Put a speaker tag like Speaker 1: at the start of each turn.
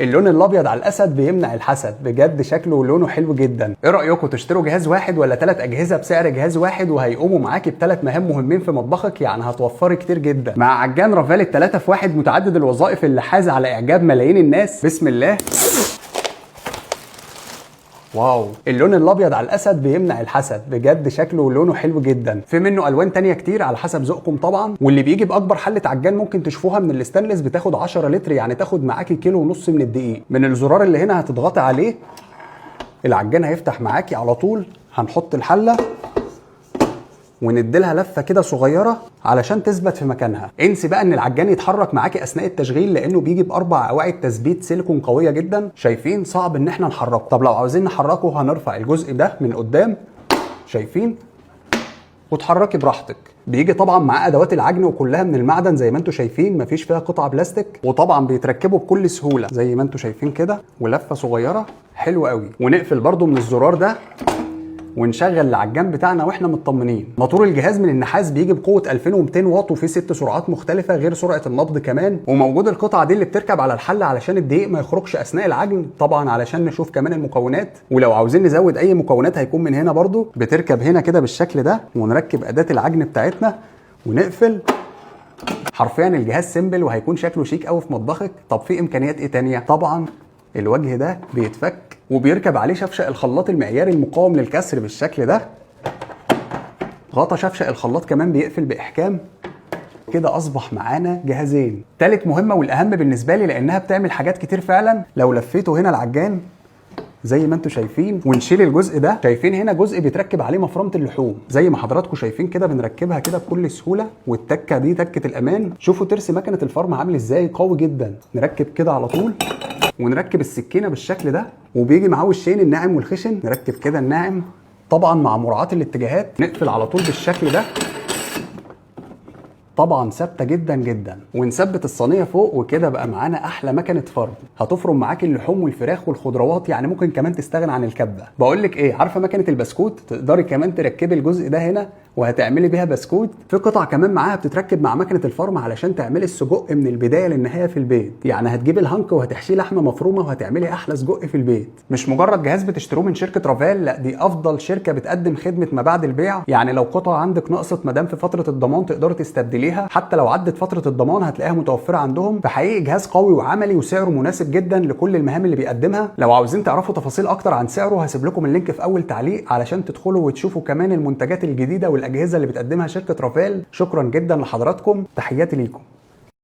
Speaker 1: اللون الابيض على الاسد بيمنع الحسد، بجد شكله ولونه حلو جدا. ايه رايكم تشتروا جهاز واحد ولا 3 اجهزه بسعر جهاز واحد وهيقوموا معاكي ب3 مهام مهمين في مطبخك؟ يعني هتوفري كتير جدا مع عجان رافال ال3 في 1 متعدد الوظائف اللي حاز على اعجاب ملايين الناس. بسم الله. واو، اللون الابيض على الاسد بيمنع الحسد، بجد شكله ولونه حلو جدا. في منه الوان تانية كتير على حسب ذوقكم طبعا، واللي بيجي باكبر حله عجان ممكن تشوفوها من الاستانلس بتاخد 10 لتر، يعني تاخد معاكي كيلو ونص من الدقيق. من الزرار اللي هنا هتضغطي عليه العجان هيفتح معاكي على طول. هنحط الحله ونديلها لفه كده صغيره علشان تثبت في مكانها. انسي بقى ان العجان يتحرك معاكي اثناء التشغيل لانه بيجي ب4 قواعد تثبيت سيليكون قويه جدا. شايفين؟ صعب ان احنا نحركه. طب لو عاوزين نحركه هنرفع الجزء ده من قدام، شايفين؟ وتحركي براحتك. بيجي طبعا مع ادوات العجن وكلها من المعدن زي ما انتم شايفين، مفيش فيها قطع بلاستيك، وطبعا بيتركبوا بكل سهوله زي ما انتم شايفين كده، ولفه صغيره حلوه قوي. ونقفل برده من الزرار ده ونشغل العجان بتاعنا واحنا مطمنين. موتور الجهاز من النحاس بيجي بقوه 2200 واط وفيه 6 سرعات مختلفه غير سرعه النبض كمان. وموجود القطعه دي اللي بتركب على الحله علشان الدقيق ما يخرجش اثناء العجن، طبعا علشان نشوف كمان المكونات. ولو عاوزين نزود اي مكونات هيكون من هنا برضو، بتركب هنا كده بالشكل ده، ونركب اداه العجن بتاعتنا ونقفل. حرفيا الجهاز سيمبل وهيكون شكله شيك قوي في مطبخك. طب في امكانيات ايه تانية؟ طبعا الوجه ده بيتفك وبيركب عليه شفشق الخلاط المعياري المقاوم للكسر بالشكل ده. غطا شفشق الخلاط كمان بيقفل باحكام. كده اصبح معانا جهازين. تالت مهمه والاهم بالنسبه لي لانها بتعمل حاجات كتير فعلا. لو لفيته هنا العجان زي ما انتم شايفين ونشيل الجزء ده، شايفين هنا جزء بيتركب عليه مفرمه اللحوم زي ما حضراتكم شايفين كده، بنركبها كده بكل سهوله. والتكه دي تكه الامان. شوفوا ترس مكنه الفرم عامل ازاي، قوي جدا. نركب كده على طول ونركب السكينه بالشكل ده، وبيجي معاه وشين الناعم والخشن. نركب كده الناعم طبعا مع مراعاه الاتجاهات. نقفل على طول بالشكل ده، طبعا ثابته جدا جدا. ونثبت الصينيه فوق، وكده بقى معانا احلى مكنه فرم هتفرم معاكي اللحوم والفراخ والخضروات. يعني ممكن كمان تستغنى عن الكبه. بقول لك ايه، عارفه مكنه البسكوت؟ تقدري كمان تركبي الجزء ده هنا وهتعملي بيها بسكوت. في قطع كمان معاها بتتركب مع مكنه الفرم علشان تعملي السجق من البدايه للنهايه في البيت. يعني هتجيبي الهنك وهتحشيه لحمه مفرومه وهتعملي احلى سجق في البيت. مش مجرد جهاز بتشتروه من شركه رافال، لا دي افضل شركه بتقدم خدمه ما بعد البيع. يعني لو قطعه عندك نقصت مدام في فتره الضمان تقدري تستبدليها، حتى لو عدت فتره الضمان هتلاقيها متوفره عندهم. فحقيقي جهاز قوي وعملي وسعره مناسب جدا لكل المهام اللي بيقدمها. لو عاوزين تعرفوا تفاصيل اكتر عن سعره هسيب لكم اللينك في اول تعليق علشان تدخلوا وتشوفوا كمان المنتجات الجديده والاجهزه اللي بتقدمها شركه رافال. شكرا جدا لحضراتكم، تحياتي ليكم.